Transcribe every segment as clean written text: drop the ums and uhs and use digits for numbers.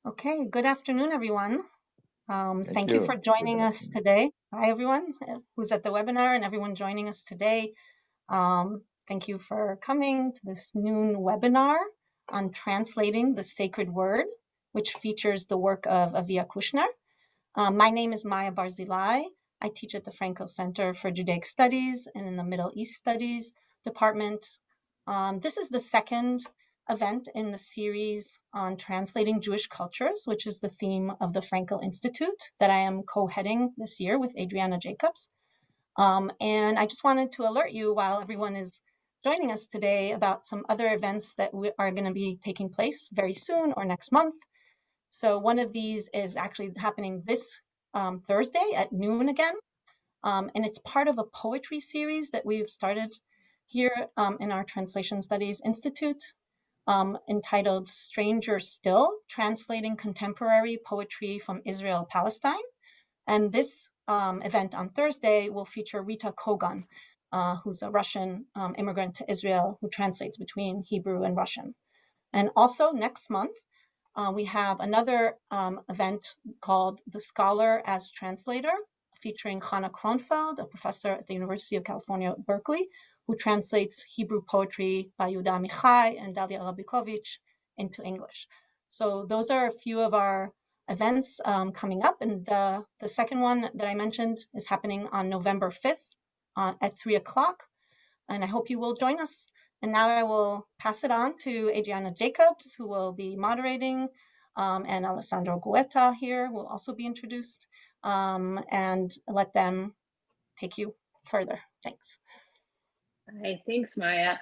Okay, good afternoon, everyone. Thank you you. for joining us today. Hi, everyone who's at the webinar and everyone joining us today. Thank you for coming to this noon webinar on translating the sacred word, which features the work of Aviya Kushner. My name is Maya Barzilai. I teach at the Frankel Center for Judaic Studies and in the Middle East Studies department. This is the second event in the series on translating Jewish cultures, which is the theme of the Frankel Institute that I am co-heading this year with Adriana Jacobs. And I just wanted to alert you while everyone is joining us today about some other events that are going to be taking place very soon or next month. So one of these is actually happening this Thursday at noon again. And it's part of a poetry series that we've started here in our Translation Studies Institute, entitled Stranger Still, Translating Contemporary Poetry from Israel, Palestine. And this event on Thursday will feature Rita Kogan, who's a Russian immigrant to Israel who translates between Hebrew and Russian. And also next month, we have another event called The Scholar as Translator, featuring Chana Kronfeld, a professor at the University of California, Berkeley, who translates Hebrew poetry by Yehuda Amichai and Dalia Rabikovich into English. So those are a few of our events coming up. And the second one that I mentioned is happening on November 5th at 3 o'clock. And I hope you will join us. And now I will pass it on to Adriana Jacobs, who will be moderating, and Alessandro Guetta here will also be introduced, and let them take you further. Thanks. Hi, thanks, Maya.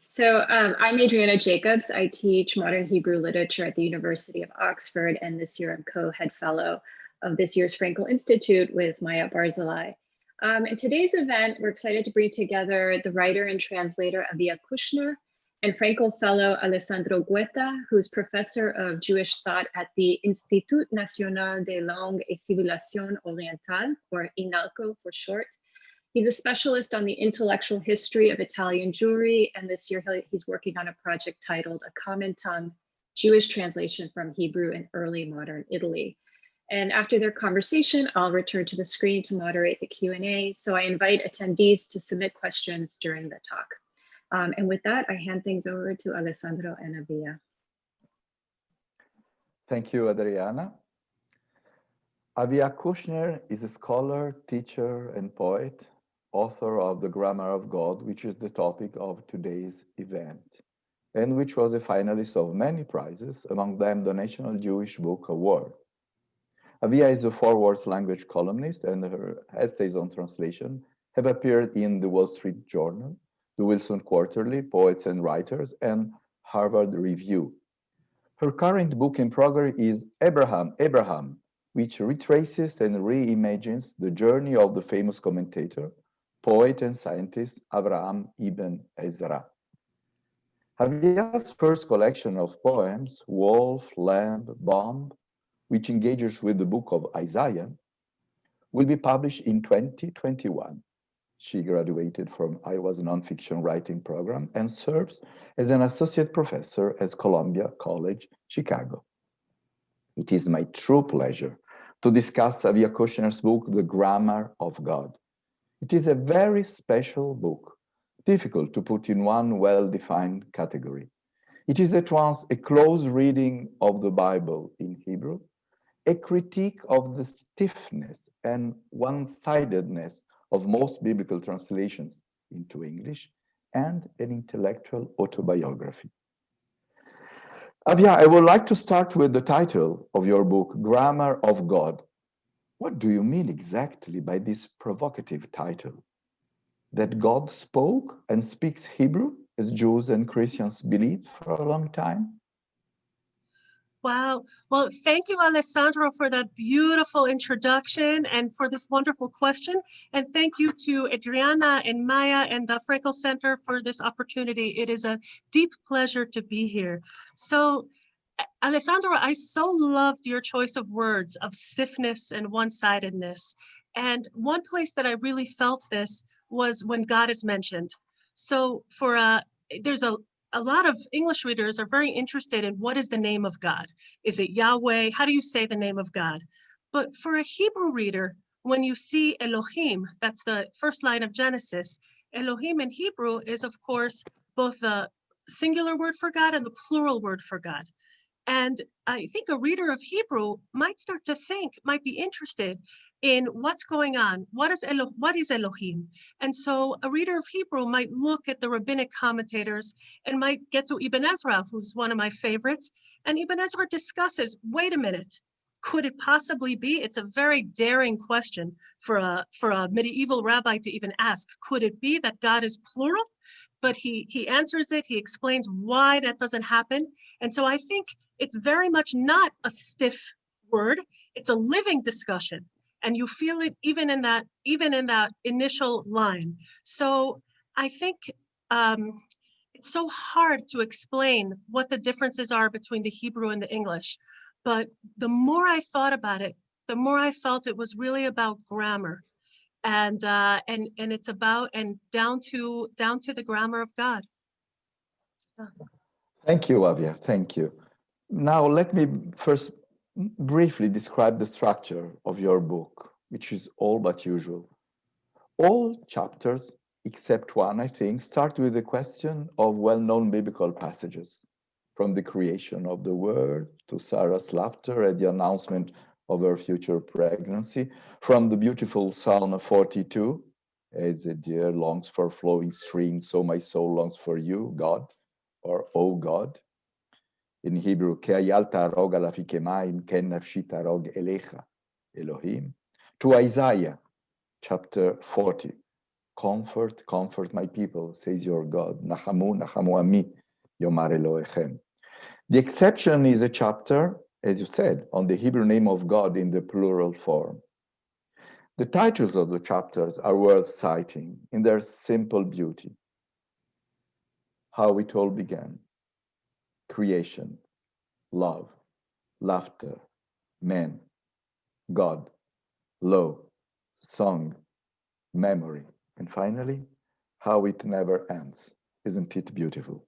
So I'm Adriana Jacobs. I teach modern Hebrew literature at the University of Oxford, and this year I'm co-head fellow of this year's Frankel Institute with Maya Barzilai. In today's event, we're excited to bring together the writer and translator Aviya Kushner and Frankel fellow Alessandro Guetta, who's professor of Jewish thought at the Institut National des Langues et Civilisations Orientales, or INALCO for short. He's a specialist on the intellectual history of Italian Jewry, and this year he's working on a project titled A Common Tongue, Jewish Translation from Hebrew in Early Modern Italy. And after their conversation, I'll return to the screen to moderate the Q&A. So I invite attendees to submit questions during the talk. And with that, I hand things over to Alessandro and Aviya. Thank you, Adriana. Aviya Kushner is a scholar, teacher, and poet, author of The Grammar of God, which is the topic of today's event, and which was a finalist of many prizes, among them the National Jewish Book Award. Aviya is a four-words language columnist, and her essays on translation have appeared in the Wall Street Journal, the Wilson Quarterly, Poets and Writers, and Harvard Review. Her current book in progress is Abraham, which retraces and reimagines the journey of the famous commentator, poet and scientist Avraham Ibn Ezra. Aviya's first collection of poems, Wolf, Lamb, Bomb, which engages with the book of Isaiah, will be published in 2021. She graduated from Iowa's nonfiction writing program and serves as an associate professor at Columbia College, Chicago. It is my true pleasure to discuss Aviya Kushner's book, The Grammar of God. It is a very special book, difficult to put in one well-defined category. It is at once a close reading of the Bible in Hebrew, a critique of the stiffness and one-sidedness of most biblical translations into English, and an intellectual autobiography. Aviya, I would like to start with the title of your book, Grammar of God. What do you mean exactly by this provocative title? That God spoke and speaks Hebrew, as Jews and Christians believed for a long time? Wow. Well, thank you, Alessandro, for that beautiful introduction and for this wonderful question. And thank you to Adriana and Maya and the Frankel Center for this opportunity. It is a deep pleasure to be here. So, Alessandro, I so loved your choice of words of stiffness and one-sidedness. And one place that I really felt this was when God is mentioned. So there's a a lot of English readers are very interested in what is the name of God? Is it Yahweh? How do you say the name of God? But for a Hebrew reader, when you see Elohim, that's the first line of Genesis, Elohim in Hebrew is, of course, both the singular word for God and the plural word for God. And I think a reader of Hebrew might start to think, might be interested in what's going on. What is Elohim? And so a reader of Hebrew might look at the rabbinic commentators and might get to Ibn Ezra, who's one of my favorites. And Ibn Ezra discusses, wait a minute, could it possibly be? It's a very daring question for a medieval rabbi to even ask. Could it be that God is plural? But he answers it. He explains why that doesn't happen. And so I think it's very much not a stiff word. It's a living discussion. And you feel it even in that initial line. So I think it's so hard to explain what the differences are between the Hebrew and the English. But the more I thought about it, the more I felt it was really about grammar, and it's about down to the grammar of God. Thank you, Aviya. Thank you. Now, let me first briefly describe the structure of your book, which is all but usual. All chapters, except one, I think, start with the question of well-known biblical passages, from the creation of the world to Sarah's laughter at the announcement of her future pregnancy, from the beautiful Psalm 42, as the deer longs for flowing streams, so my soul longs for you, God, or O God. In Hebrew, Elohim, to Isaiah, chapter 40, comfort, comfort my people, says your God, Nachamu, Nachamu Ami, Yomar Elohechem. The exception is a chapter, as you said, on the Hebrew name of God in the plural form. The titles of the chapters are worth citing in their simple beauty. How it all began: creation, love, laughter, man, God, law, song, memory, and finally, how it never ends. Isn't it beautiful?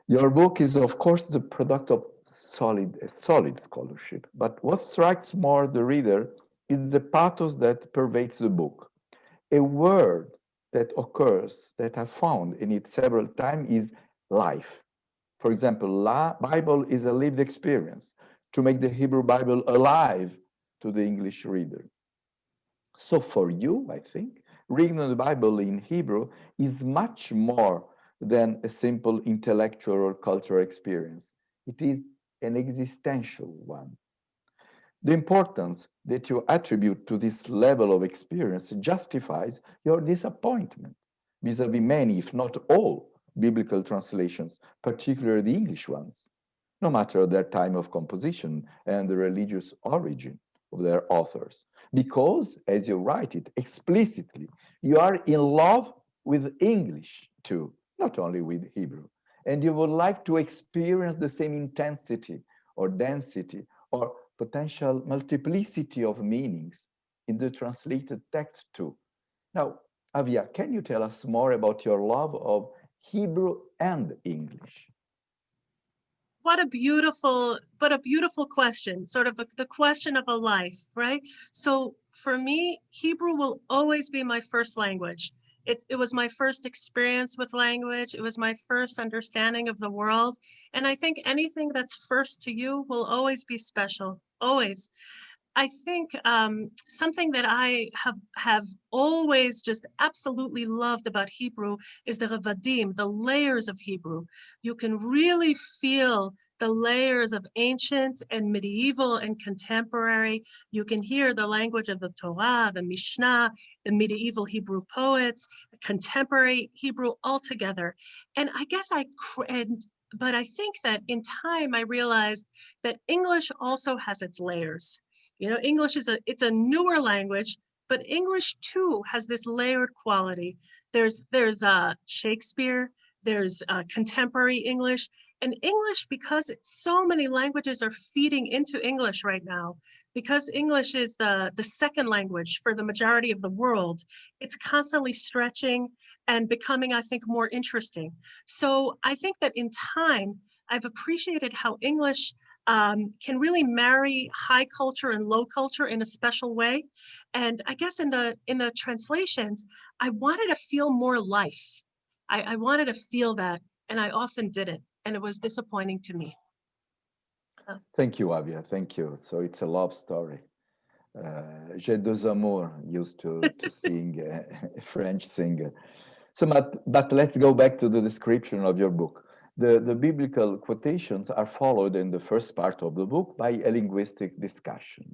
Your book is, of course, the product of solid scholarship, but what strikes more the reader is the pathos that pervades the book. A word that occurs, that I found in it several times, is life. For example, Bible is a lived experience to make the Hebrew Bible alive to the English reader. So for you, I think, reading the Bible in Hebrew is much more than a simple intellectual or cultural experience. It is an existential one. The importance that you attribute to this level of experience justifies your disappointment vis-à-vis many, if not all, biblical translations, particularly the English ones, no matter their time of composition and the religious origin of their authors. Because, as you write it explicitly, you are in love with English too, not only with Hebrew. And you would like to experience the same intensity or density or potential multiplicity of meanings in the translated text too. Now, Aviya, can you tell us more about your love of Hebrew and English? What a beautiful question, sort of the question of a life, right? So for me, Hebrew will always be my first language. It was my first experience with language. It was my first understanding of the world. And I think anything that's first to you will always be special, always. I think something that I have always just absolutely loved about Hebrew is the revadim, the layers of Hebrew. You can really feel the layers of ancient and medieval and contemporary. You can hear the language of the Torah, the Mishnah, the medieval Hebrew poets, contemporary Hebrew altogether. And I guess but I think that in time I realized that English also has its layers. You know, English it's a newer language, but English too has this layered quality. There's Shakespeare, there's contemporary English, And English, because so many languages are feeding into English right now, because English is the second language for the majority of the world, it's constantly stretching and becoming, I think, more interesting. So I think that in time, I've appreciated how English can really marry high culture and low culture in a special way. And I guess in the translations, I wanted to feel more life. I wanted to feel that, and I often didn't, and it was disappointing to me. Thank you, Avia. Thank you. So it's a love story. J'ai deux amours used to sing a French singer. So, but let's go back to the description of your book. The biblical quotations are followed in the first part of the book by a linguistic discussion.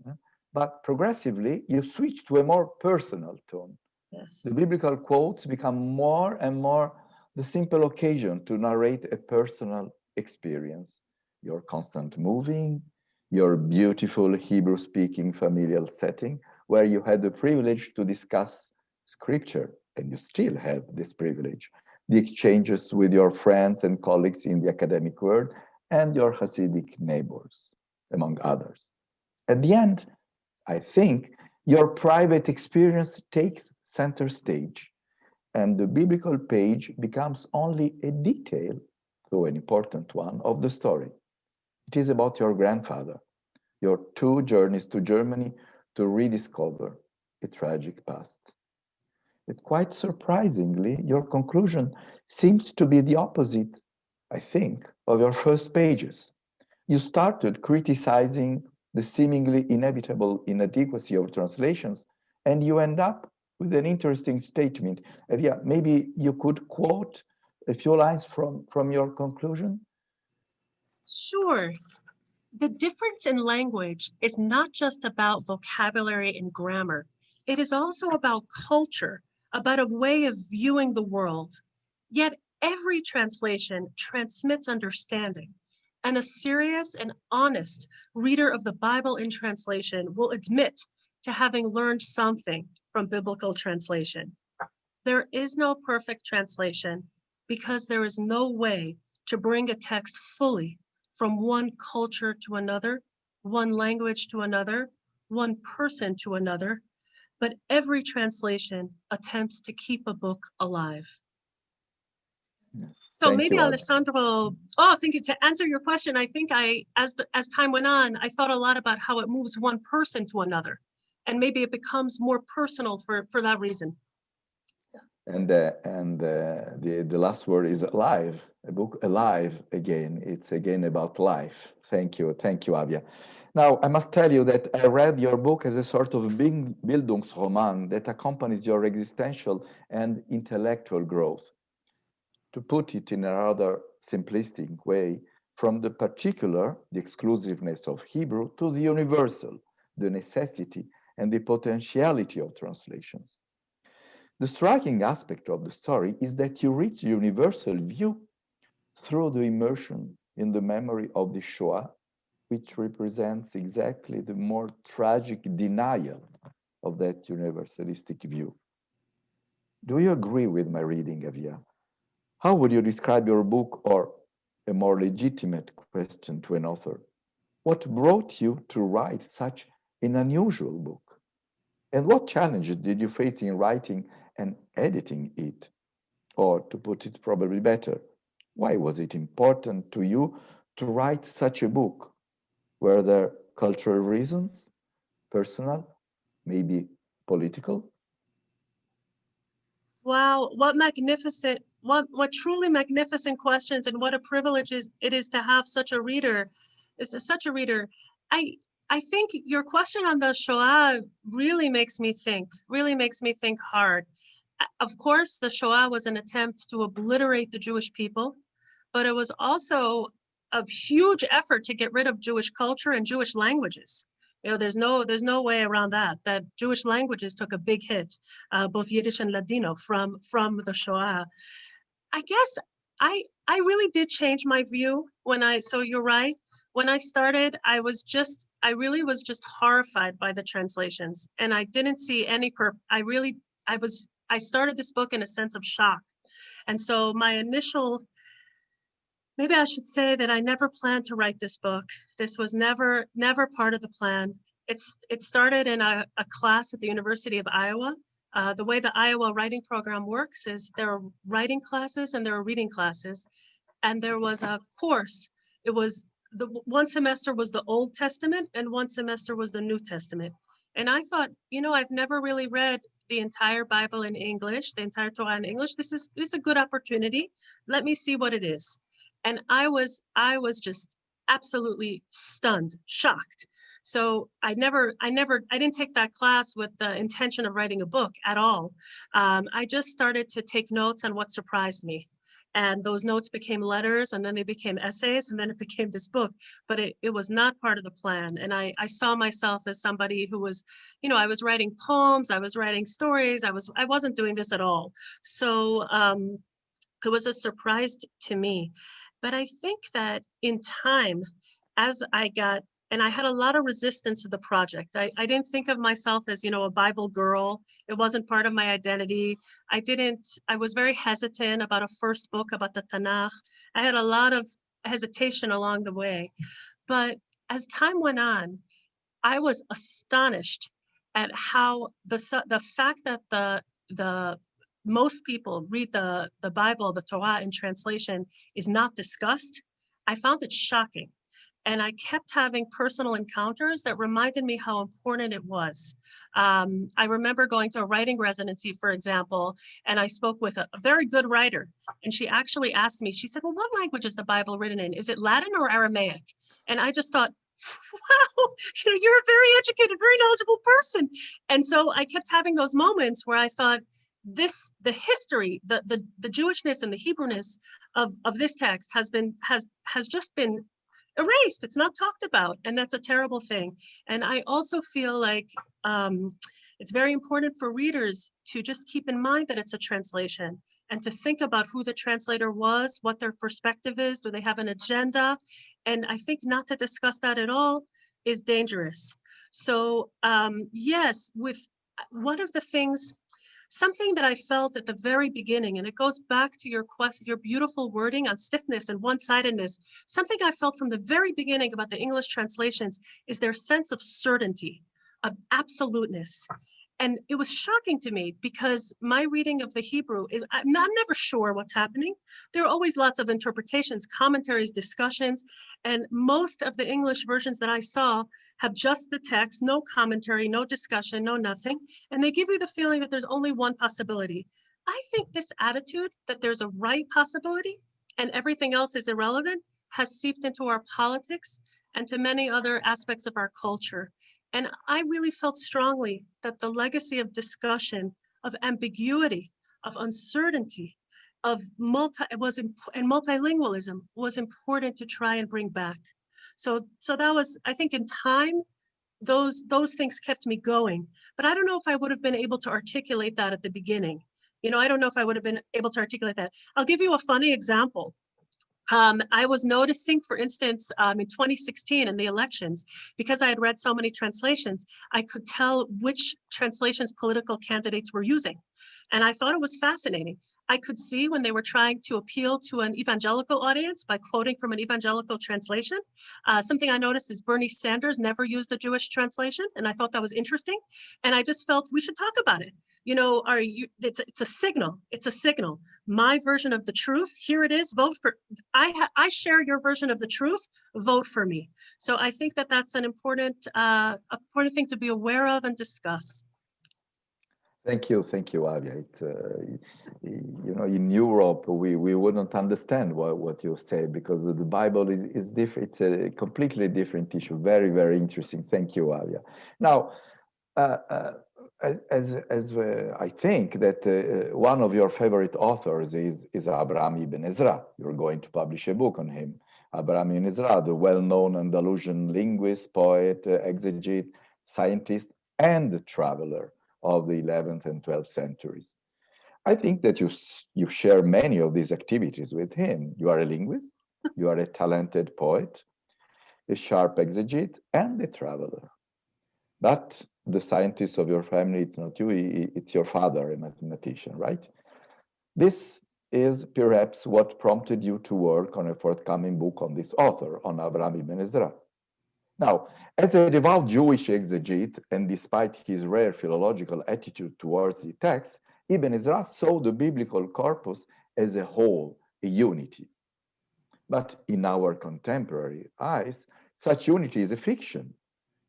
But progressively, you switch to a more personal tone. Yes. The biblical quotes become more and more the simple occasion to narrate a personal experience. Your constant moving, your beautiful Hebrew-speaking familial setting, where you had the privilege to discuss scripture, and you still have this privilege, the exchanges with your friends and colleagues in the academic world, and your Hasidic neighbors, among others. At the end, I think your private experience takes center stage, and the biblical page becomes only a detail, though an important one, of the story. It is about your grandfather, your 2 journeys to Germany to rediscover a tragic past. But quite surprisingly, your conclusion seems to be the opposite, I think, of your first pages. You started criticizing the seemingly inevitable inadequacy of translations, and you end up with an interesting statement. Aviya, maybe you could quote a few lines from your conclusion? Sure. The difference in language is not just about vocabulary and grammar. It is also about culture, about a way of viewing the world. Yet every translation transmits understanding, and a serious and honest reader of the Bible in translation will admit to having learned something from biblical translation. There is no perfect translation because there is no way to bring a text fully from one culture to another, one language to another, one person to another, but every translation attempts to keep a book alive. So Thank maybe you, Alessandro, thank you. To answer your question, I think as time went on, I thought a lot about how it moves one person to another, and maybe it becomes more personal for that reason. And the last word is alive, a book alive again. It's again about life. Thank you, Aviya. Now, I must tell you that I read your book as a sort of Bildungsroman that accompanies your existential and intellectual growth. To put it in a rather simplistic way, from the particular, the exclusiveness of Hebrew, to the universal, the necessity and the potentiality of translations. The striking aspect of the story is that you reach the universal view through the immersion in the memory of the Shoah, which represents exactly the more tragic denial of that universalistic view. Do you agree with my reading, Aviya? How would you describe your book, or a more legitimate question to an author? What brought you to write such an unusual book? And what challenges did you face in writing and editing it? Or to put it probably better, why was it important to you to write such a book? Were there cultural reasons, personal, maybe political? Wow, what magnificent, what truly magnificent questions, and what a privilege it is to have such a reader. Such a reader. I think your question on the Shoah really makes me think hard. Of course, the Shoah was an attempt to obliterate the Jewish people, but it was also a huge effort to get rid of Jewish culture and Jewish languages. You know, there's no way around that Jewish languages took a big hit, both Yiddish and Ladino from the Shoah. I guess I really did change my view so you're right. When I started, I really was just horrified by the translations, and I didn't see any I started this book in a sense of shock. And so my initial Maybe I should say that I never planned to write this book. This was never part of the plan. It started in a class at the University of Iowa. The way the Iowa writing program works is there are writing classes and there are reading classes. And there was a course. It was one semester was the Old Testament and one semester was the New Testament. And I thought, I've never really read the entire Bible in English, the entire Torah in English. This is a good opportunity. Let me see what it is. And I was just absolutely stunned, shocked. So I didn't take that class with the intention of writing a book at all. I just started to take notes on what surprised me. And those notes became letters, and then they became essays, and then it became this book. But it was not part of the plan. And I saw myself as somebody who was, I was writing poems, I was writing stories, I wasn't doing this at all. So it was a surprise to me. But I think that in time, as I got, and I had a lot of resistance to the project. I didn't think of myself as, a Bible girl. It wasn't part of my identity. I was very hesitant about a first book about the Tanakh. I had a lot of hesitation along the way. But as time went on, I was astonished at how the fact that the most people read the Bible, the Torah in translation is not discussed. I found it shocking. And I kept having personal encounters that reminded me how important it was. I remember going to a writing residency, for example, and I spoke with a very good writer. And she actually asked me, she said, well, what language is the Bible written in? Is it Latin or Aramaic? And I just thought, wow, you're a very educated, very knowledgeable person. And so I kept having those moments where I thought, the history, the Jewishness and the Hebrewness of this text has just been erased. It's not talked about, and that's a terrible thing. And I also feel like it's very important for readers to just keep in mind that it's a translation and to think about who the translator was, what their perspective is, do they have an agenda? And I think not to discuss that at all is dangerous. So yes, with one of the things, something that I felt at the very beginning, and it goes back to your beautiful wording on stiffness and one-sidedness. Something I felt from the very beginning about the English translations is their sense of certainty, of absoluteness. And it was shocking to me because my reading of the Hebrew, I'm never sure what's happening. There are always lots of interpretations, commentaries, discussions, and most of the English versions that I saw have just the text, no commentary, no discussion, no nothing. And they give you the feeling that there's only one possibility. I think this attitude that there's a right possibility and everything else is irrelevant has seeped into our politics and to many other aspects of our culture. And I really felt strongly that the legacy of discussion, of ambiguity, of uncertainty, of multilingualism was important to try and bring back. So that was, I think in time, those things kept me going. But I don't know if I would have been able to articulate that at the beginning. I don't know if I would have been able to articulate that. I'll give you a funny example. I was noticing, for instance, in 2016 in the elections, because I had read so many translations, I could tell which translations political candidates were using. And I thought it was fascinating. I could see when they were trying to appeal to an evangelical audience by quoting from an evangelical translation. Something I noticed is Bernie Sanders never used a Jewish translation, and I thought that was interesting. And I just felt we should talk about it. It's a signal. It's a signal. My version of the truth, here it is, vote for, I share your version of the truth, vote for me. So I think that that's an important thing to be aware of and discuss. Thank you, Aviya. It's, in Europe, we wouldn't understand what you say because the Bible is different. It's a completely different issue. Very, very interesting. Thank you, Aviya. Now, I think that one of your favorite authors is Avraham Ibn Ezra. You're going to publish a book on him. Avraham Ibn Ezra, the well-known Andalusian linguist, poet, exegete, scientist, and traveler of the 11th and 12th centuries. I think that you share many of these activities with him. You are a linguist, you are a talented poet, a sharp exegete, and a traveler. But the scientist of your family, it's not you, it's your father, a mathematician, right? This is perhaps what prompted you to work on a forthcoming book on this author, on Avraham Ibn Ezra. Now, as a devout Jewish exegete, and despite his rare philological attitude towards the text, Ibn Ezra saw the biblical corpus as a whole, a unity. But in our contemporary eyes, such unity is a fiction.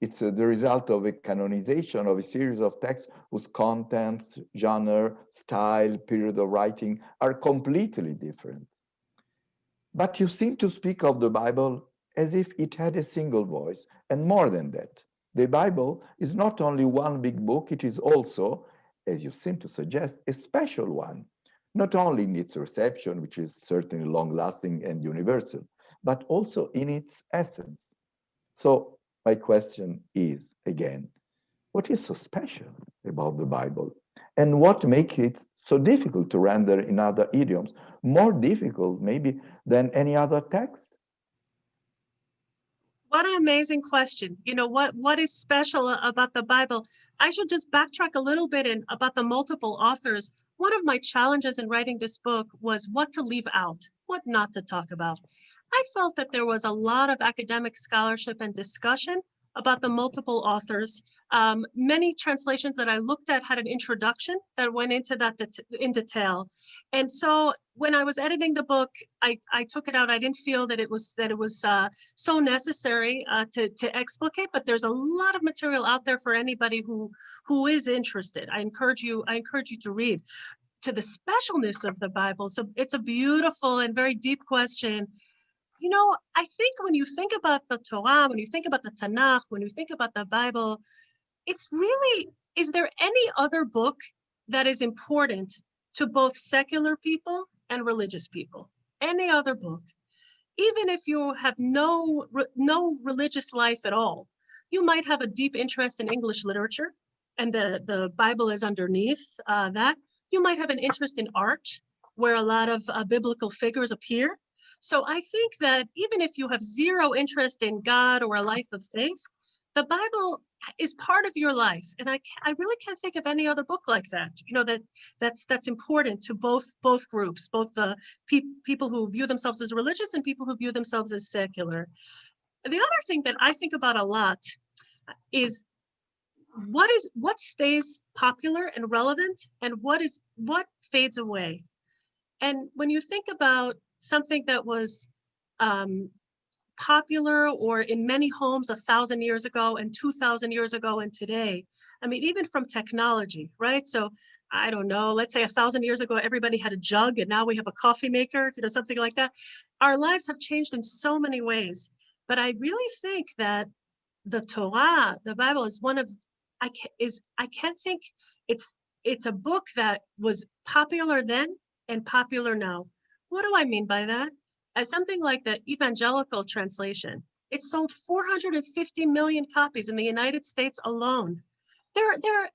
It's the result of a canonization of a series of texts whose contents, genre, style, period of writing are completely different. But you seem to speak of the Bible as if it had a single voice, and more than that. The Bible is not only one big book, it is also, as you seem to suggest, a special one, not only in its reception, which is certainly long-lasting and universal, but also in its essence. So my question is, again, what is so special about the Bible? And what makes it so difficult to render in other idioms, more difficult maybe than any other text? What an amazing question. You know, what is special about the Bible? I should just backtrack a little bit about the multiple authors. One of my challenges in writing this book was what to leave out, what not to talk about. I felt that there was a lot of academic scholarship and discussion about the multiple authors. Many translations that I looked at had an introduction that went into that in detail. And so when I was editing the book, I took it out. I didn't feel that it was so necessary to explicate, but there's a lot of material out there for anybody who is interested. I encourage you to read. To the specialness of the Bible, so it's a beautiful and very deep question. You know, I think when you think about the Torah, when you think about the Tanakh, when you think about the Bible, it's really, is there any other book that is important to both secular people and religious people? Any other book? Even if you have no religious life at all, you might have a deep interest in English literature, and the Bible is underneath that. You might have an interest in art, where a lot of biblical figures appear. So I think that even if you have zero interest in God or a life of faith, the Bible is part of your life. And I really can't think of any other book like that, you know, that's important to both groups, both the people who view themselves as religious and people who view themselves as secular. And the other thing that I think about a lot is what stays popular and relevant and what fades away. And when you think about something that was popular or in many homes 1,000 years ago and 2,000 years ago and today, I mean, even from technology, right? So I don't know, let's say 1,000 years ago, everybody had a jug and now we have a coffee maker, you know, something like that. Our lives have changed in so many ways. But I really think that the Torah, the Bible, is one of, I can't think, it's a book that was popular then and popular now. What do I mean by that? As something like the evangelical translation, it sold 450 million copies in the United States alone. There are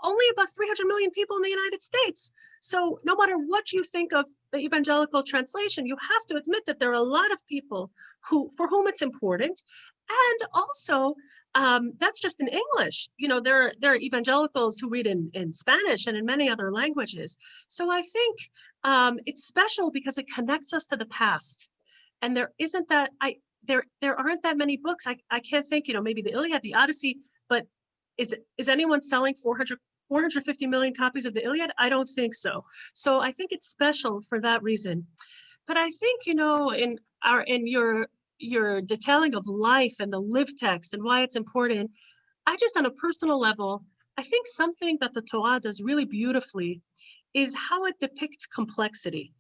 only about 300 million people in the United States. So no matter what you think of the evangelical translation, you have to admit that there are a lot of people for whom it's important. And also, that's just in English. You know, there are evangelicals who read in Spanish and in many other languages. So I think it's special because it connects us to the past. And there aren't that many books. I can't think, you know, maybe the Iliad, the Odyssey, but is anyone selling 450 million copies of the Iliad? I don't think so. So I think it's special for that reason. But I think, you know, in your detailing of life and the live text and why it's important, I just, on a personal level, I think something that the Torah does really beautifully is how it depicts complexity.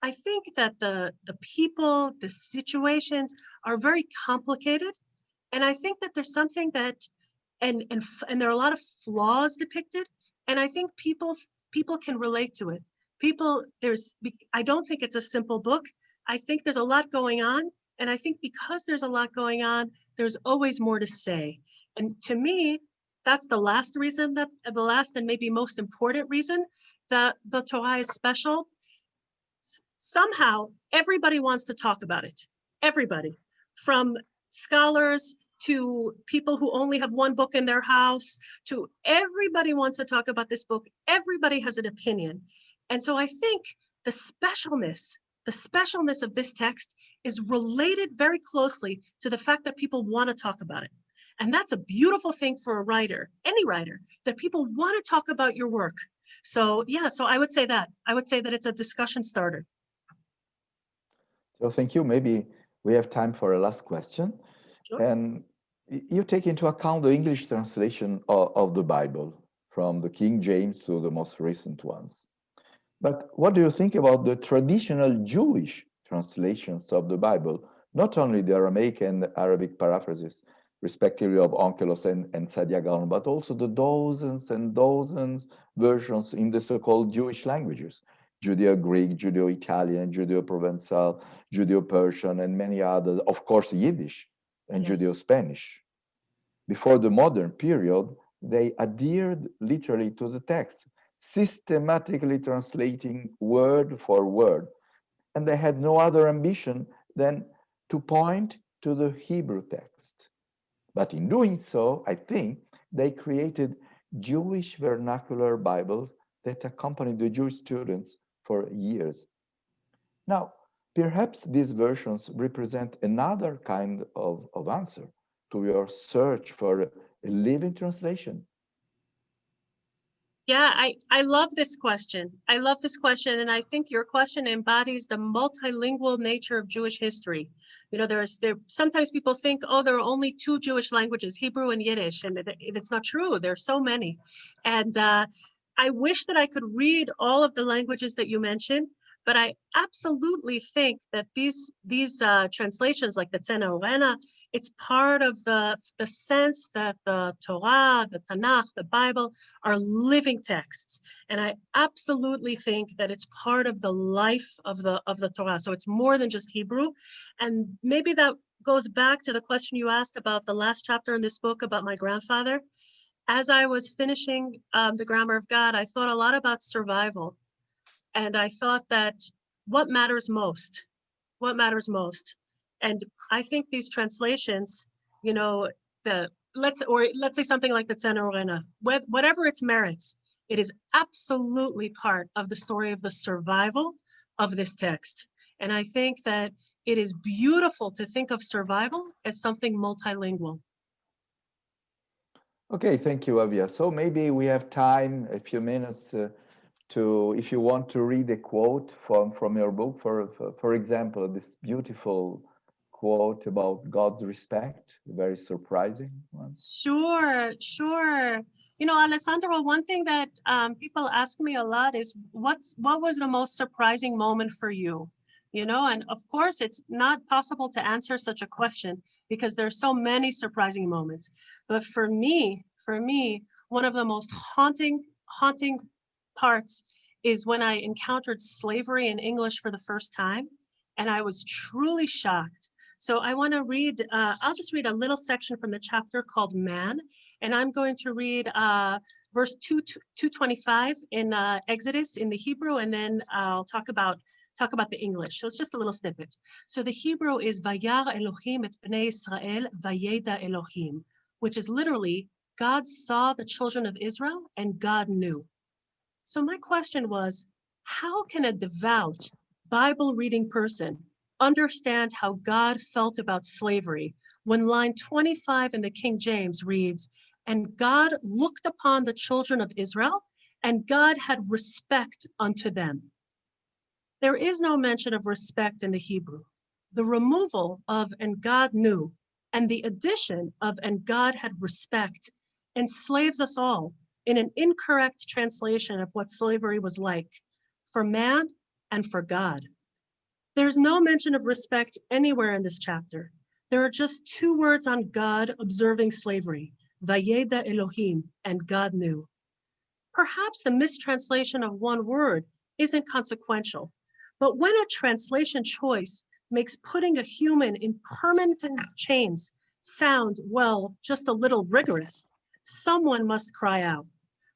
I think that the people, the situations are very complicated. And I think that there's something that, and there are a lot of flaws depicted. And I think people can relate to it. I don't think it's a simple book. I think there's a lot going on. And I think because there's a lot going on, there's always more to say. And to me, that's the last and maybe most important reason that the Torah is special. Somehow, everybody wants to talk about it. Everybody, from scholars to people who only have one book in their house, to everybody wants to talk about this book. Everybody has an opinion. And so I think the specialness of this text is related very closely to the fact that people want to talk about it. And that's a beautiful thing for a writer, any writer, that people want to talk about your work. So yeah, so I would say that. I would say that it's a discussion starter. So thank you. Maybe we have time for a last question. Sure. And you take into account the English translation of the Bible, from the King James to the most recent ones. But what do you think about the traditional Jewish translations of the Bible, not only the Aramaic and Arabic paraphrases, respectively of Onkelos and Saadia Gaon, but also the dozens and dozens versions in the so-called Jewish languages, Judeo-Greek, Judeo-Italian, Judeo-Provençal, Judeo-Persian, and many others, of course, Yiddish and Yes. Judeo-Spanish. Before the modern period, they adhered literally to the text, systematically translating word for word. And they had no other ambition than to point to the Hebrew text. But in doing so, I think they created Jewish vernacular Bibles that accompanied the Jewish students for years. Now, perhaps these versions represent another kind of answer to your search for a living translation. Yeah, I love this question. I love this question. And I think your question embodies the multilingual nature of Jewish history. You know, there sometimes people think, oh, there are only two Jewish languages, Hebrew and Yiddish. And it's not true. There are so many. And I wish that I could read all of the languages that you mentioned, but I absolutely think that these translations like the Tzena Orena, it's part of the sense that the Torah, the Tanakh, the Bible are living texts. And I absolutely think that it's part of the life of the Torah. So it's more than just Hebrew. And maybe that goes back to the question you asked about the last chapter in this book about my grandfather. As I was finishing the Grammar of God, I thought a lot about survival. And I thought that what matters most? What matters most? And I think these translations, you know, let's say something like the Tzena Orena, whatever its merits, it is absolutely part of the story of the survival of this text. And I think that it is beautiful to think of survival as something multilingual. Okay, thank you, Aviya. So maybe we have time, a few minutes, if you want to read a quote from your book, for example, this beautiful quote about God's respect, very surprising one. Sure. You know, Alessandro, one thing that people ask me a lot is what was the most surprising moment for you? You know, and of course, it's not possible to answer such a question because there's so many surprising moments. But for me, one of the most haunting parts is when I encountered slavery in English for the first time, and I was truly shocked. So I want to read, I'll just read a little section from the chapter called Man, and I'm going to read verse 225 in Exodus in the Hebrew, and then I'll talk about the English. So it's just a little snippet. So the Hebrew is Vayar Elohim et Bnei Israel Vayeda Elohim, which is literally God saw the children of Israel and God knew. So my question was, how can a devout Bible reading person understand how God felt about slavery when line 25 in the King James reads, and God looked upon the children of Israel and God had respect unto them. There is no mention of respect in the Hebrew. The removal of and God knew and the addition of and God had respect enslaves us all in an incorrect translation of what slavery was like for man and for God. There's no mention of respect anywhere in this chapter. There are just two words on God observing slavery, Vayeda Elohim, and God knew. Perhaps the mistranslation of one word isn't consequential, but when a translation choice makes putting a human in permanent chains sound, well, just a little rigorous, someone must cry out.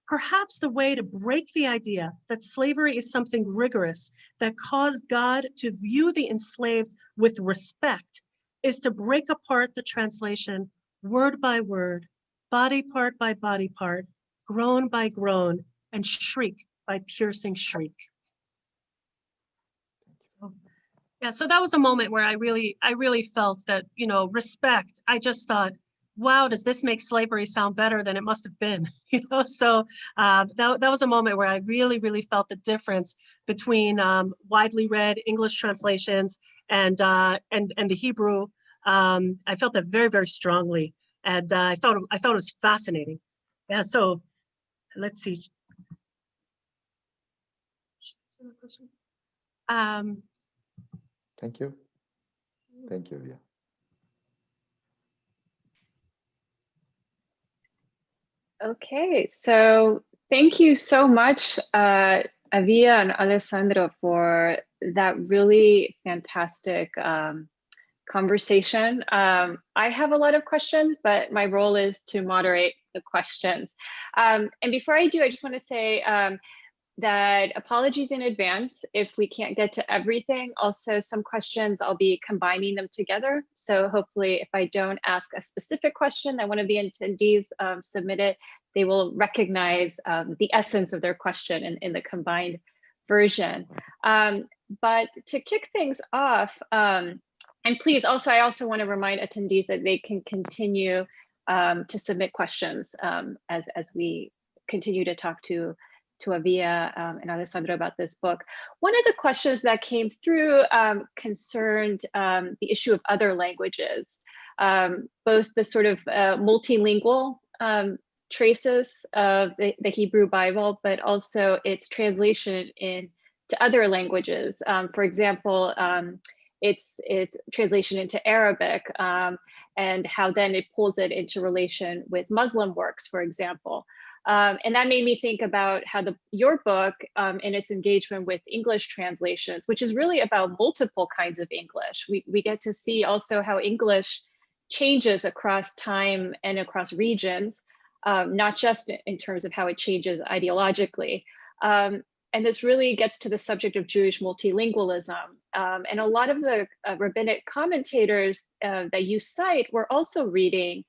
Perhaps the way to break the idea that slavery is something rigorous that caused God to view the enslaved with respect is to break apart the translation word by word, body part by body part, groan by groan, and shriek by piercing shriek. Yeah, so that was a moment where I really felt that, you know, respect. I just thought, wow, does this make slavery sound better than it must have been? You know, so that was a moment where I really felt the difference between widely read English translations and the Hebrew. I felt that very strongly, and I thought it was fascinating. Yeah, so let's see. Thank you. Thank you, Aviya. Okay, so thank you so much, Aviya and Alessandro, for that really fantastic conversation. I have a lot of questions, but my role is to moderate the questions. And before I do, I just want to say that apologies in advance if we can't get to everything. Also, some questions, I'll be combining them together. So hopefully if I don't ask a specific question that one of the attendees submitted, they will recognize the essence of their question in the combined version. But to kick things off, and please also, I also want to remind attendees that they can continue to submit questions as we continue to talk to Aviya and Alessandro about this book. One of the questions that came through concerned the issue of other languages, both the sort of multilingual traces of the Hebrew Bible, but also its translation into other languages. For example, its translation into Arabic, and how then it pulls it into relation with Muslim works, for example. And that made me think about how your book and its engagement with English translations, which is really about multiple kinds of English. We get to see also how English changes across time and across regions, not just in terms of how it changes ideologically. And this really gets to the subject of Jewish multilingualism. And a lot of the rabbinic commentators that you cite were also reading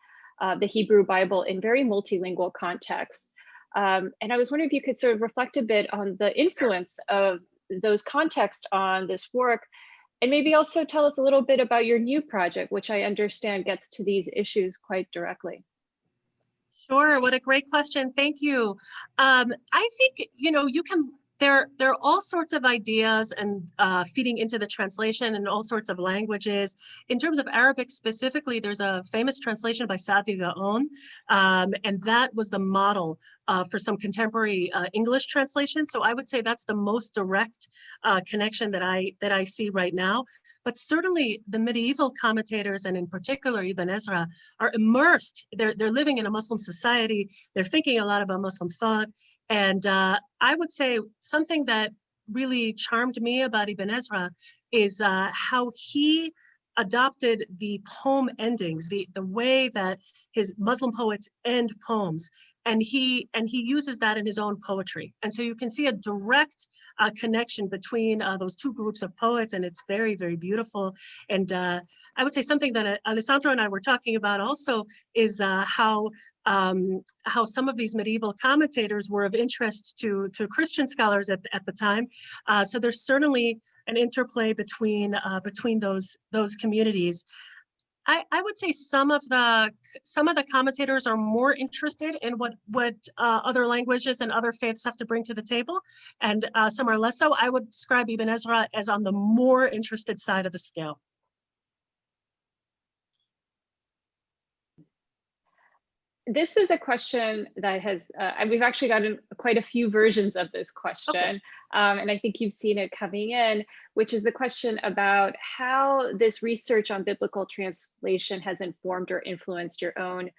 the Hebrew Bible in very multilingual contexts. And I was wondering if you could sort of reflect a bit on the influence of those contexts on this work, and maybe also tell us a little bit about your new project, which I understand gets to these issues quite directly. Sure, what a great question. Thank you. I think, you know, there are all sorts of ideas and feeding into the translation in all sorts of languages. In terms of Arabic specifically, there's a famous translation by Sadi Gaon, and that was the model for some contemporary English translation. So I would say that's the most direct connection that I see right now. But certainly the medieval commentators, and in particular Ibn Ezra, are immersed. They're living in a Muslim society. They're thinking a lot about Muslim thought. And I would say something that really charmed me about Ibn Ezra is how he adopted the poem endings, the way that his Muslim poets end poems. And he uses that in his own poetry. And so you can see a direct connection between those two groups of poets, and it's very beautiful. And I would say something that Alessandro and I were talking about also is how some of these medieval commentators were of interest to Christian scholars at the time. So there's certainly an interplay between those communities. I would say some of the commentators are more interested in what other languages and other faiths have to bring to the table, and some are less so. I would describe Ibn Ezra as on the more interested side of the scale. This is a question that has, we've actually gotten quite a few versions of this question. Okay. And I think you've seen it coming in, which is the question about how this research on biblical translation has informed or influenced your own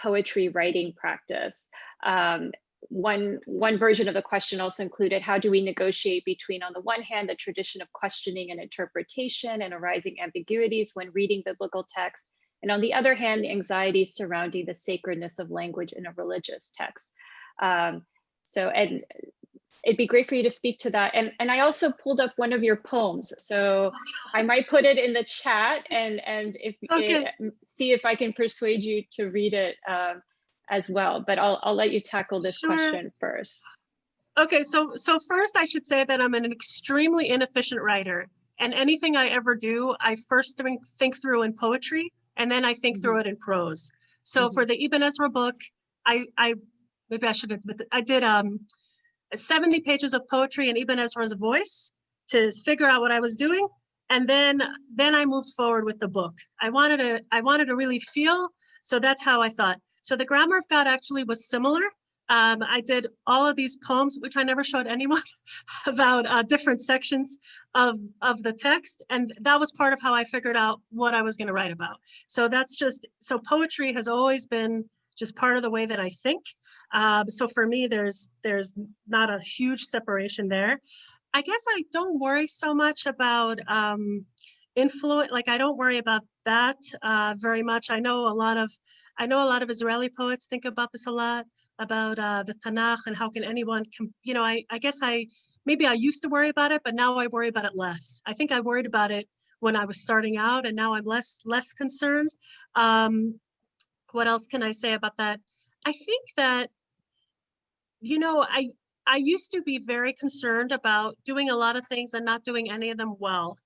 poetry writing practice. One version of the question also included, how do we negotiate between, on the one hand, the tradition of questioning and interpretation and arising ambiguities when reading biblical texts, and on the other hand, the anxieties surrounding the sacredness of language in a religious text. And it'd be great for you to speak to that. And I also pulled up one of your poems, so I might put it in the chat and see if I can persuade you to read it as well. But I'll let you tackle this question first. Okay, so first I should say that I'm an extremely inefficient writer. And anything I ever do, I first think through in poetry, and then I think through it in prose. So for the Ibn Ezra book, I maybe I should have, I did 70 pages of poetry in Ibn Ezra's voice to figure out what I was doing. And then I moved forward with the book. I wanted to really feel, so that's how I thought. So the Grammar of God actually was similar. I did all of these poems, which I never showed anyone, about different sections of the text. And that was part of how I figured out what I was going to write about. So that's just, so poetry has always been just part of the way that I think. So for me, there's not a huge separation there. I guess I don't worry so much about influence. Like I don't worry about that very much. I know a lot of Israeli poets think about this a lot, about the Tanakh and how can anyone, I guess maybe I used to worry about it, but now I worry about it less. I think I worried about it when I was starting out, and now I'm less concerned. What else can I say about that? I think that, I used to be very concerned about doing a lot of things and not doing any of them well.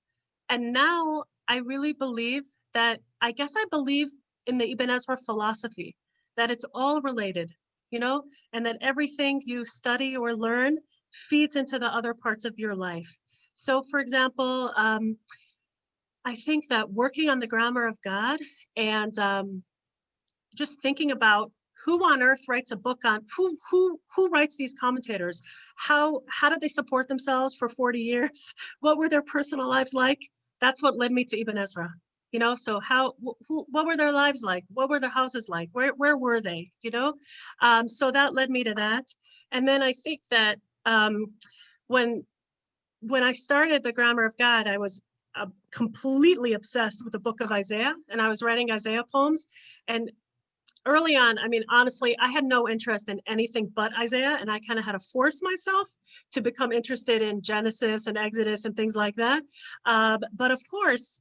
And now I really believe that, I believe in the Ibn Ezra philosophy, that it's all related, and that everything you study or learn feeds into the other parts of your life. So for example, I think that working on the Grammar of God and just thinking about who on earth writes a book on, who writes these commentators? How did they support themselves for 40 years? What were their personal lives like? That's what led me to Ibn Ezra. So what were their lives like? What were their houses like? Where were they? So that led me to that. And then I think that when I started the Grammar of God, I was completely obsessed with the book of Isaiah, and I was writing Isaiah poems. And early on, honestly, I had no interest in anything but Isaiah, and I kind of had to force myself to become interested in Genesis and Exodus and things like that. But of course,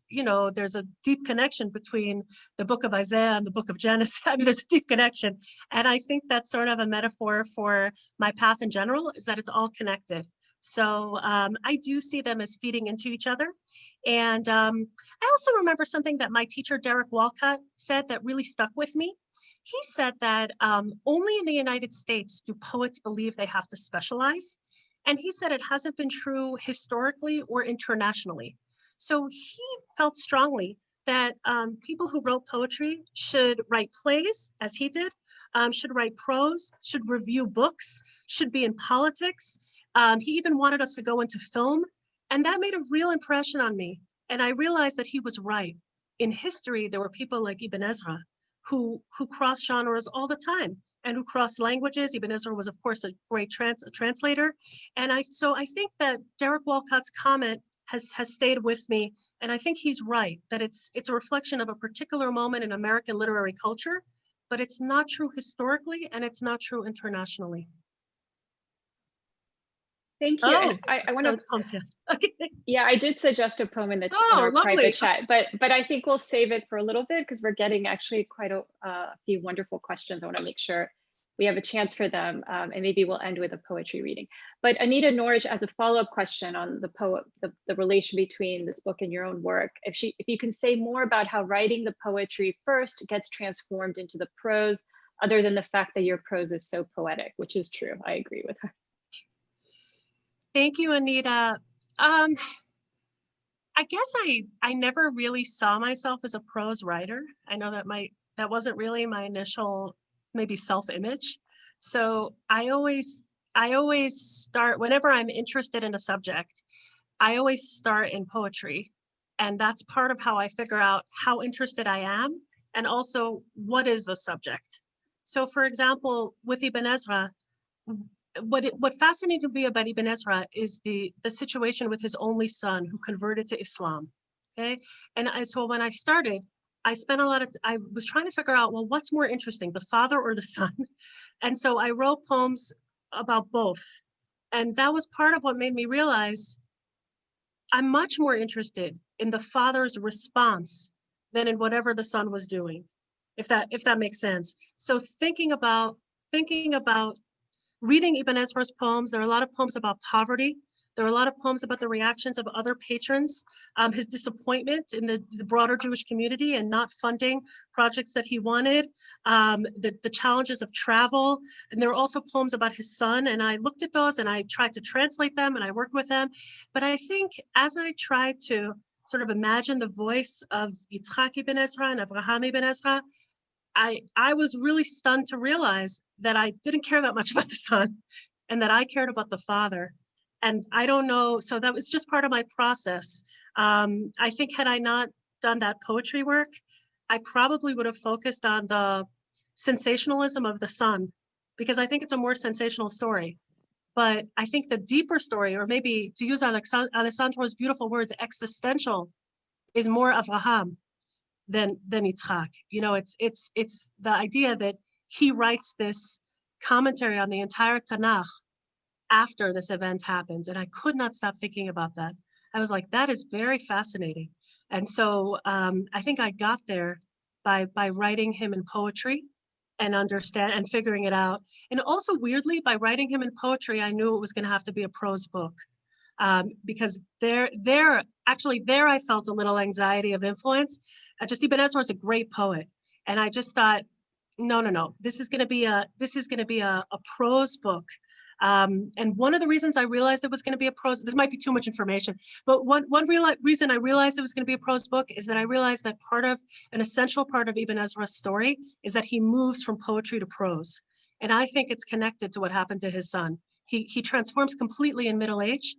there's a deep connection between the book of Isaiah and the book of Genesis. There's a deep connection. And I think that's sort of a metaphor for my path in general, is that it's all connected. So I do see them as feeding into each other. And I also remember something that my teacher, Derek Walcott, said that really stuck with me. He said that only in the United States do poets believe they have to specialize. And he said it hasn't been true historically or internationally. So he felt strongly that people who wrote poetry should write plays, as he did, should write prose, should review books, should be in politics. He even wanted us to go into film. And that made a real impression on me. And I realized that he was right. In history, there were people like Ibn Ezra who cross genres all the time and who cross languages. Ibn Ezra was, of course, a great translator. And so I think that Derek Walcott's comment has stayed with me. And I think he's right, that it's a reflection of a particular moment in American literary culture, but it's not true historically, and it's not true internationally. Thank you. And I want to poems, yeah. Okay. Yeah, I did suggest a poem in the private chat, but I think we'll save it for a little bit because we're getting actually quite a few wonderful questions. I want to make sure we have a chance for them, and maybe we'll end with a poetry reading. But Anita Norwich, as a follow-up question on the relation between this book and your own work, if you can say more about how writing the poetry first gets transformed into the prose, other than the fact that your prose is so poetic, which is true. I agree with her. Thank you, Anita. I guess I never really saw myself as a prose writer. I know that wasn't really my initial maybe self-image. So I always start, whenever I'm interested in a subject, I always start in poetry. And that's part of how I figure out how interested I am and also what is the subject. So for example, with Ibn Ezra, what fascinated me about Ibn Ezra is the situation with his only son who converted to Islam. Okay, and so when I started, I was trying to figure out, well, what's more interesting, the father or the son? And so I wrote poems about both, and that was part of what made me realize I'm much more interested in the father's response than in whatever the son was doing, if that makes sense. So thinking about reading Ibn Ezra's poems, there are a lot of poems about poverty, There are a lot of poems about the reactions of other patrons, his disappointment in the broader Jewish community and not funding projects that he wanted, the challenges of travel. And there are also poems about his son. And I looked at those and I tried to translate them and I worked with them. But I think as I tried to sort of imagine the voice of Yitzhak Ibn Ezra and Avraham Ibn Ezra, I was really stunned to realize that I didn't care that much about the son and that I cared about the father. And I don't know, so that was just part of my process. I think had I not done that poetry work, I probably would have focused on the sensationalism of the son, because I think it's a more sensational story. But I think the deeper story, or maybe to use Alessandro's beautiful word, the existential, is more Avraham than Yitzhak. You know, it's the idea that he writes this commentary on the entire Tanakh after this event happens. And I could not stop thinking about that. I was like, that is very fascinating. And so I think I got there by writing him in poetry and figuring it out. And also weirdly, by writing him in poetry, I knew it was going to have to be a prose book. Because there I felt a little anxiety of influence. Just Ibn Ezra is a great poet. And I just thought, no, this is going to be a prose book. And one of the reasons I realized it was going to be a prose, this might be too much information, but one reason I realized it was going to be a prose book is that I realized that an essential part of Ibn Ezra's story is that he moves from poetry to prose. And I think it's connected to what happened to his son. He transforms completely in middle age.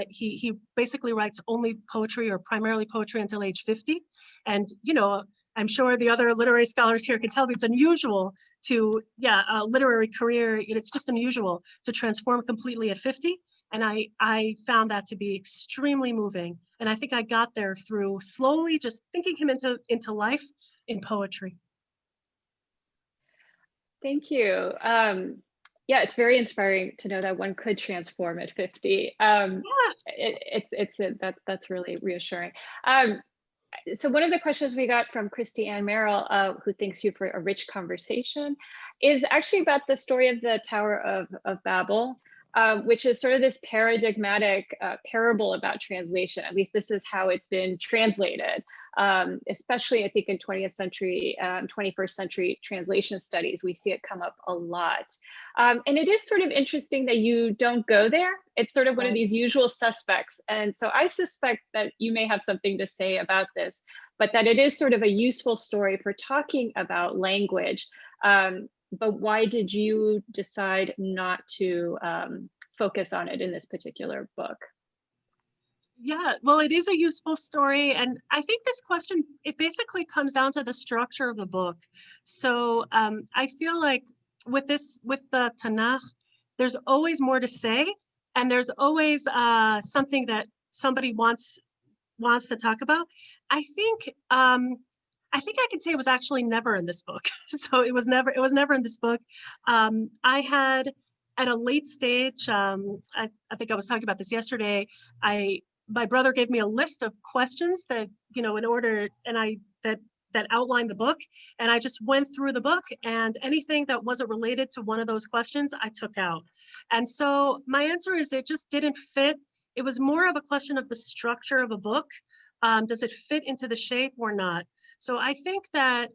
He basically writes only poetry or primarily poetry until age 50. And, you know, I'm sure the other literary scholars here can tell me it's unusual to, a literary career, it's just unusual to transform completely at 50. And I found that to be extremely moving. And I think I got there through slowly just thinking him into life in poetry. Thank you. Yeah, it's very inspiring to know that one could transform at 50. That's really reassuring. So one of the questions we got from Christy Ann Merrill, who thanks you for a rich conversation, is actually about the story of the Tower of Babel, which is sort of this paradigmatic parable about translation. At least this is how it's been translated, especially I think in 20th century, 21st century translation studies, we see it come up a lot. And it is sort of interesting that you don't go there. It's sort of one of these usual suspects. And so I suspect that you may have something to say about this, but that it is sort of a useful story for talking about language. But why did you decide not to focus on it in this particular book? Yeah, well, it is a useful story. And I think this question, it basically comes down to the structure of the book. So I feel like with the Tanakh, there's always more to say. And there's always something that somebody wants to talk about. I think I can say it was actually never in this book. So it was never in this book. I had at a late stage, I think I was talking about this yesterday, my brother gave me a list of questions that, in order, and that outlined the book. And I just went through the book, and anything that wasn't related to one of those questions, I took out. And so my answer is it just didn't fit. It was more of a question of the structure of a book. Does it fit into the shape or not? So I think that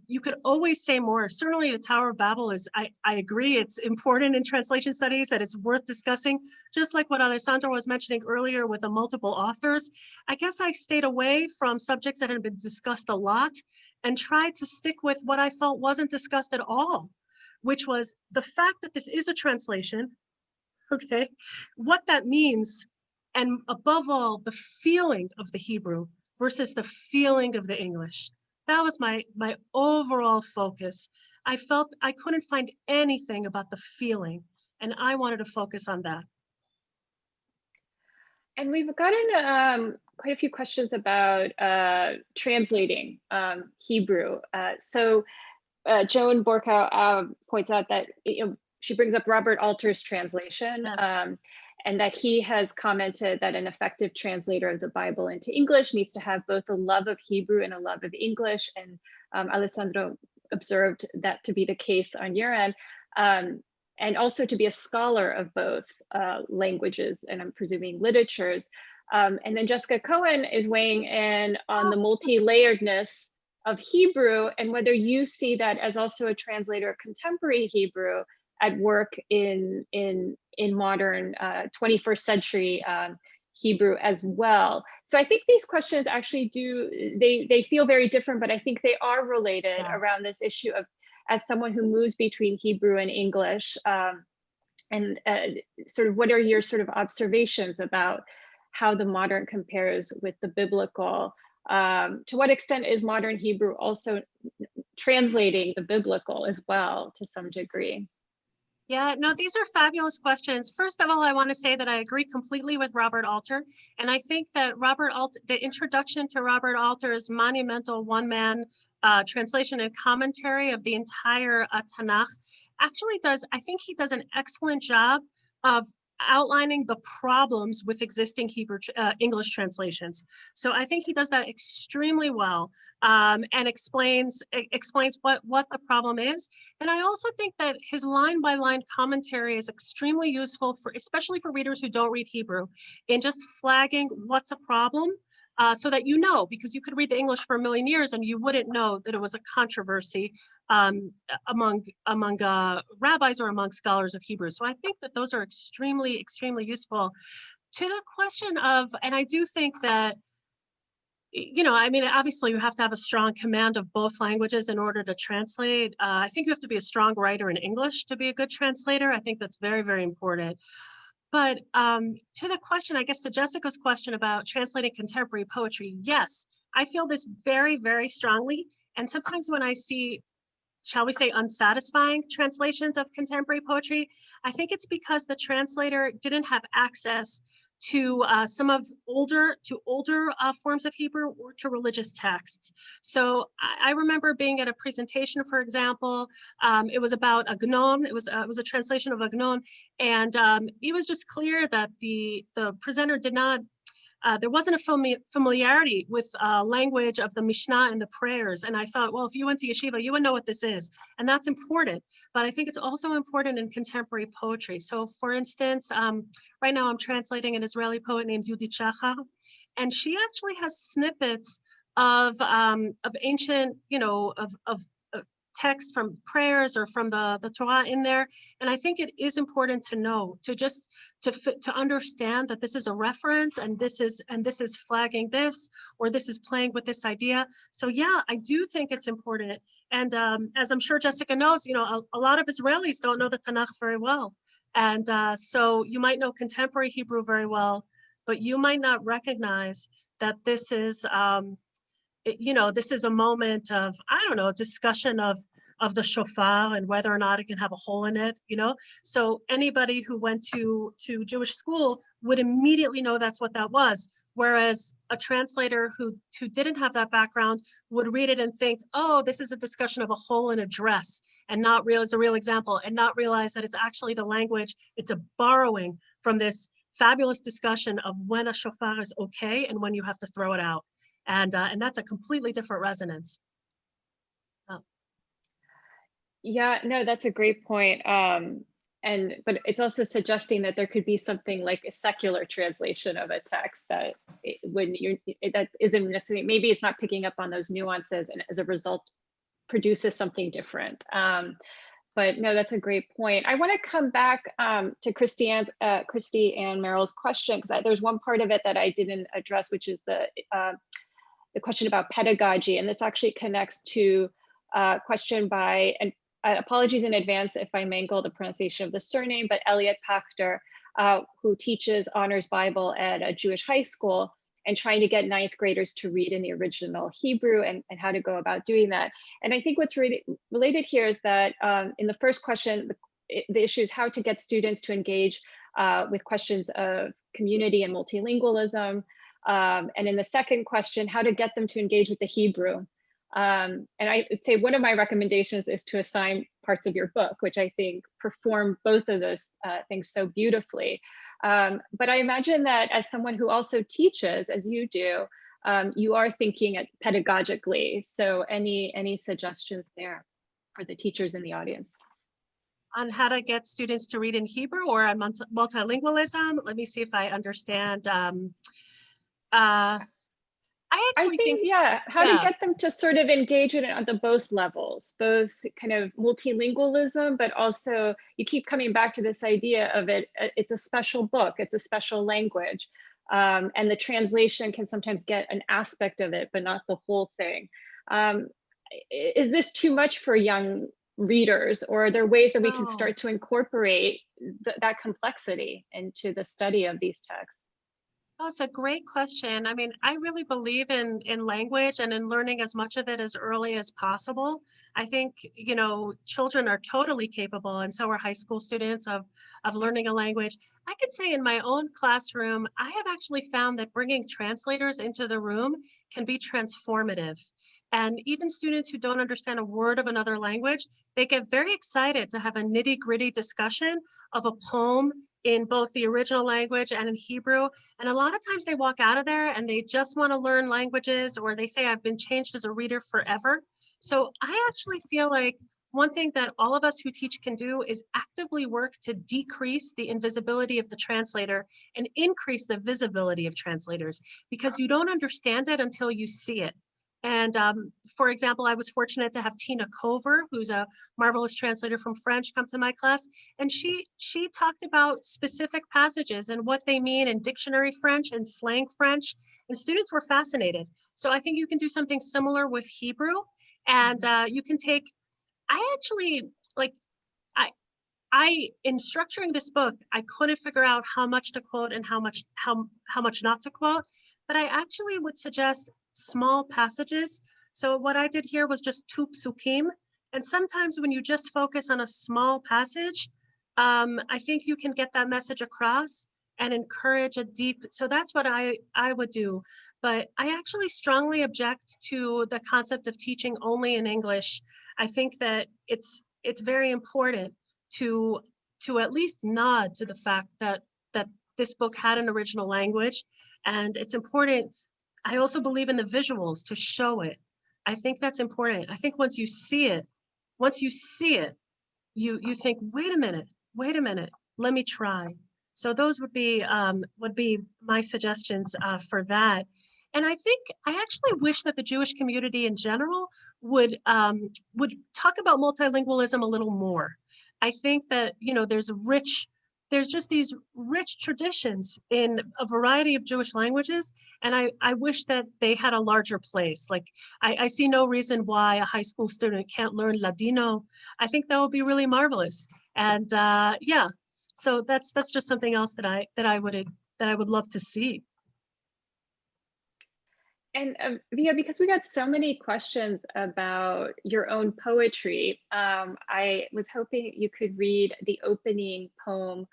you could always say more. Certainly the Tower of Babel is, I agree, it's important in translation studies, that it's worth discussing. Just like what Alessandro was mentioning earlier with the multiple authors, I guess I stayed away from subjects that had been discussed a lot and tried to stick with what I felt wasn't discussed at all, which was the fact that this is a translation, okay, what that means, and above all, the feeling of the Hebrew versus the feeling of the English. That was my overall focus. I felt I couldn't find anything about the feeling, and I wanted to focus on that. And we've gotten quite a few questions about translating Hebrew. So Joan Borkow points out that she brings up Robert Alter's translation. Yes. And that he has commented that an effective translator of the Bible into English needs to have both a love of Hebrew and a love of English. And Alessandro observed that to be the case on your end. and also to be a scholar of both languages, and I'm presuming literatures. And then Jessica Cohen is weighing in on the multi-layeredness of Hebrew, and whether you see that as also a translator of contemporary Hebrew at work in modern 21st century Hebrew as well. So I think these questions actually they feel very different, but I think they are related around this issue of, as someone who moves between Hebrew and English, and sort of what are your sort of observations about how the modern compares with the biblical? To what extent is modern Hebrew also translating the biblical as well to some degree? Yeah, no, these are fabulous questions. First of all, I want to say that I agree completely with Robert Alter. And I think that the introduction to Robert Alter's monumental one-man translation and commentary of the entire Tanakh actually I think he does an excellent job of outlining the problems with existing English translations. So I think he does that extremely well, and explains what the problem is. And I also think that his line-by-line commentary is extremely useful especially for readers who don't read Hebrew, in just flagging what's a problem, so that you know, because you could read the English for a million years and you wouldn't know that it was a controversy among rabbis or among scholars of Hebrew. So I think that those are extremely, extremely useful. To the question of, and I do think that, I mean, obviously you have to have a strong command of both languages in order to translate. I think you have to be a strong writer in English to be a good translator. I think that's very, very important. But to the question, I guess to Jessica's question about translating contemporary poetry, yes, I feel this very, very strongly. And sometimes when I see, shall we say, unsatisfying translations of contemporary poetry, I think it's because the translator didn't have access to some of older forms of Hebrew or to religious texts. So I remember being at a presentation, for example, it was about Agnon. It was a translation of Agnon, and it was just clear that the presenter did not. There wasn't a familiarity with language of the Mishnah and the prayers. And I thought, well, if you went to yeshiva, you would know what this is. And that's important. But I think it's also important in contemporary poetry. So for instance, right now I'm translating an Israeli poet named Yudit Shachar. And she actually has snippets of ancient, of text from prayers or from the Torah in there. And I think it is important to know, to understand that this is a reference, and this is flagging this, or this is playing with this idea. So yeah, I do think it's important. And as I'm sure Jessica knows, a lot of Israelis don't know the Tanakh very well. And so you might know contemporary Hebrew very well, but you might not recognize that this is, this is a moment of, I don't know, discussion of the shofar and whether or not it can have a hole in it, So anybody who went to Jewish school would immediately know that's what that was. Whereas a translator who didn't have that background would read it and think, oh, this is a discussion of a hole in a dress, and not realize a real example, and not realize that it's actually the language, it's a borrowing from this fabulous discussion of when a shofar is okay and when you have to throw it out. And that's a completely different resonance. Oh. Yeah, no, that's a great point. But it's also suggesting that there could be something like a secular translation of a text that that isn't necessarily, maybe it's not picking up on those nuances, and as a result produces something different. But no, that's a great point. I want to come back to Christy and Meryl's question, because there's one part of it that I didn't address, which is the question about pedagogy. And this actually connects to a question by, and apologies in advance if I mangle the pronunciation of the surname, but Elliot Pachter, who teaches honors Bible at a Jewish high school, and trying to get ninth graders to read in the original Hebrew, and how to go about doing that. And I think what's really related here is that in the first question, the issue is how to get students to engage with questions of community and multilingualism. And in the second question, how to get them to engage with the Hebrew. And I would say one of my recommendations is to assign parts of your book, which I think perform both of those things so beautifully. But I imagine that as someone who also teaches, as you do, you are thinking pedagogically. So any suggestions there for the teachers in the audience? on how to get students to read in Hebrew or on multilingualism. Let me see if I understand. I actually think, yeah, how to get them to sort of engage in it on the both levels, both kind of multilingualism, but also you keep coming back to this idea of it's a special book, it's a special language. And the translation can sometimes get an aspect of it, but not the whole thing. Is this too much for young readers, or are there ways that we can start to incorporate that complexity into the study of these texts? Oh, it's a great question. I mean, I really believe in language and in learning as much of it as early as possible. I think, you know, children are totally capable, and so are high school students, of learning a language. I could say in my own classroom, I have actually found that bringing translators into the room can be transformative. And even students who don't understand a word of another language, they get very excited to have a nitty-gritty discussion of a poem in both the original language and in Hebrew. And a lot of times they walk out of there and they just want to learn languages, or they say, I've been changed as a reader forever. So I actually feel like one thing that all of us who teach can do is actively work to decrease the invisibility of the translator and increase the visibility of translators, because you don't understand it until you see it. And for example, I was fortunate to have Tina Cover, who's a marvelous translator from French, come to my class. And she talked about specific passages and what they mean in dictionary French and slang French. And students were fascinated. So I think you can do something similar with Hebrew. And you can take, in structuring this book, I couldn't figure out how much to quote and how much not to quote. But I actually would suggest small passages. So what I did here was just 2 psukim. And sometimes when you just focus on a small passage, I think you can get that message across and encourage a deep, so that's what I would do. But I actually strongly object to the concept of teaching only in English. I think that it's very important to at least nod to the fact that this book had an original language. And it's important. I also believe in the visuals to show it. I think that's important. I think once you see it, you think, wait a minute, let me try. So those would be my suggestions for that. And I think I actually wish that the Jewish community in general would talk about multilingualism a little more. I think that, you know, there's just these rich traditions in a variety of Jewish languages. And I wish that they had a larger place. Like, I see no reason why a high school student can't learn Ladino. I think that would be really marvelous. And yeah, so that's just something else that I would love to see. And Aviya, because we got so many questions about your own poetry, I was hoping you could read the opening poem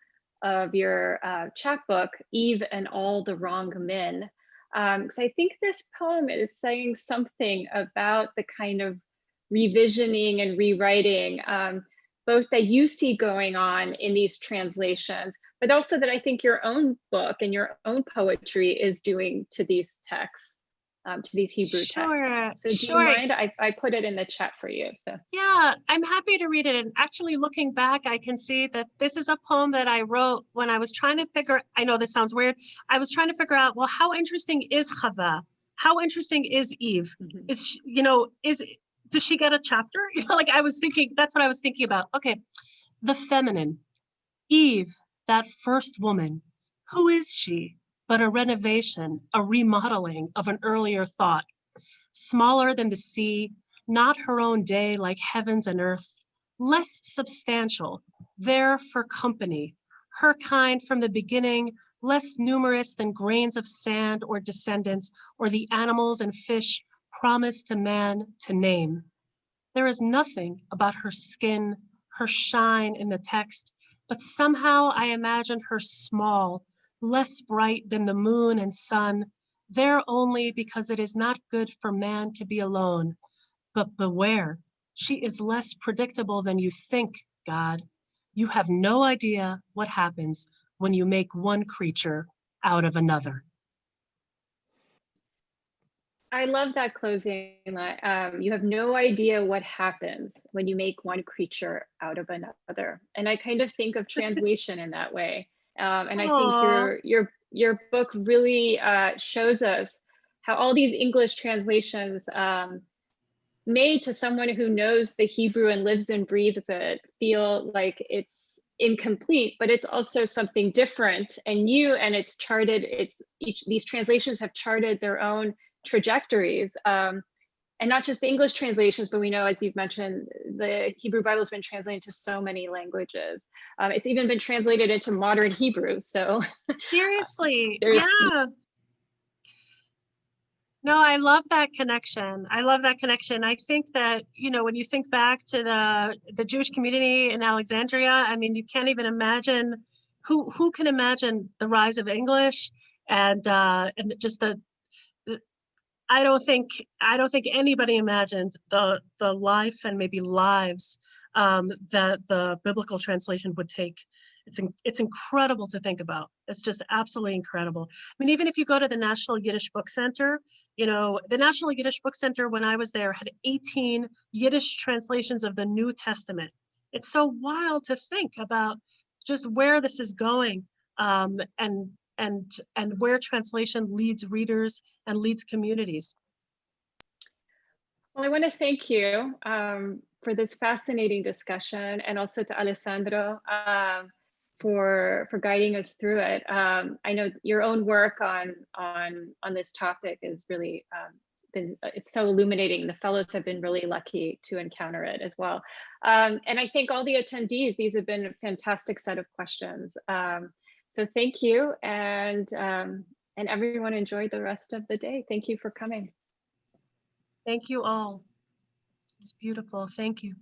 of your chapbook, Eve and All the Wrong Men. Because I think this poem is saying something about the kind of revisioning and rewriting, both that you see going on in these translations, but also that I think your own book and your own poetry is doing to these texts. To these Hebrew texts. So do you mind? I put it in the chat for you. So yeah, I'm happy to read it. And actually looking back, I can see that this is a poem that I wrote when I was trying to I know this sounds weird. I was trying to figure out, well, how interesting is Chava? How interesting is Eve? Mm-hmm. Does she get a chapter? Like I was thinking, that's what I was thinking about. Okay, the feminine, Eve, that first woman, who is she? But a renovation, a remodeling of an earlier thought. Smaller than the sea, not her own day like heavens and earth, less substantial, there for company, her kind from the beginning, less numerous than grains of sand or descendants, or the animals and fish promised to man to name. There is nothing about her skin, her shine in the text, but somehow I imagine her small, less bright than the moon and sun, there only because it is not good for man to be alone. But beware, she is less predictable than you think, God. You have no idea what happens when you make one creature out of another. I love that closing line. You have no idea what happens when you make one creature out of another. And I kind of think of translation in that way. And I think Aw. your book really shows us how all these English translations made to someone who knows the Hebrew and lives and breathes it feel like it's incomplete, but it's also something different and new, and it's charted, these translations have charted their own trajectories. And not just the English translations, but we know, as you've mentioned, the Hebrew Bible has been translated into so many languages. It's even been translated into modern Hebrew. So Seriously, yeah. No, I love that connection. I love that connection. I think that, you know, when you think back to the Jewish community in Alexandria, I mean, you can't even imagine who can imagine the rise of English and just the I don't think anybody imagined the life and maybe lives that the biblical translation would take. It's incredible to think about. It's just absolutely incredible. I mean, even if you go to the National Yiddish Book Center, you know, the National Yiddish Book Center, when I was there, had 18 Yiddish translations of the New Testament. It's so wild to think about just where this is going, and where translation leads readers and leads communities. Well, I want to thank you for this fascinating discussion, and also to Alessandro for guiding us through it. I know your own work on this topic is really it's so illuminating. The fellows have been really lucky to encounter it as well. And I thank all the attendees. These have been a fantastic set of questions. So thank you, and everyone enjoy the rest of the day. Thank you for coming. Thank you all. It's beautiful. Thank you.